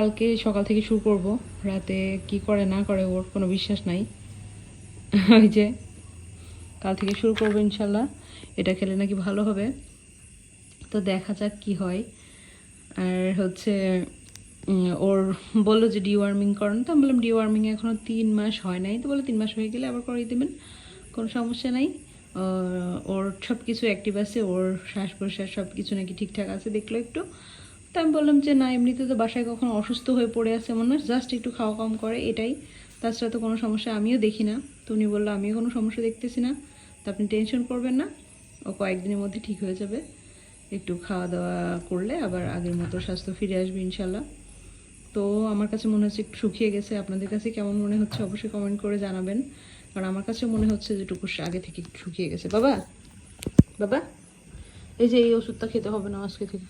কালকে সকাল থেকে শুরু করব, রাতে কি করে না করে ওর কোনো বিশ্বাস নাই। ওই যে কাল থেকে শুরু করবো ইনশাল্লাহ, এটা খেলে নাকি ভালো হবে, তো দেখা যাক কি হয়। আর হচ্ছে ওর বললো যে ডিওয়ার্মিং করান, তো আমি বললাম ডিওয়ার্মিং এখনও 3 মাস হয় নাই, তো বলে 3 মাস হয়ে গেলে আবার করিয়ে দেবেন, কোনো সমস্যা নাই। ওর সব কিছু অ্যাক্টিভ আছে, ওর শ্বাস প্রশ্বাস সব কিছু নাকি ঠিকঠাক আছে দেখলো একটু। তো আমি বললাম যে না, এমনিতে তো বাসায় কখনো অসুস্থ হয়ে পড়ে আছে এমন না, জাস্ট একটু খাওয়া কম করে এটাই, তাছাড়া তো কোনো সমস্যা আমিও দেখি না। তো উনি বললো আমিও কোনো সমস্যা দেখতেছি না, তো আপনি টেনশন করবেন না, ও কয়েকদিনের মধ্যে ঠিক হয়ে যাবে, একটু খাওয়া দাওয়া করলে আবার আগের মতো স্বাস্থ্য ফিরে আসবে ইনশাল্লাহ। তো আমার কাছে মনে হচ্ছে একটু শুকিয়ে গেছে, আপনাদের কাছে কেমন মনে হচ্ছে অবশ্যই কমেন্ট করে জানাবেন, কারণ আমার কাছে মনে হচ্ছে যেটুকু আগে থেকে একটু শুকিয়ে গেছে। বাবা বাবা, এই যে এই ওষুধটা খেতে হবে না আজকে থেকে।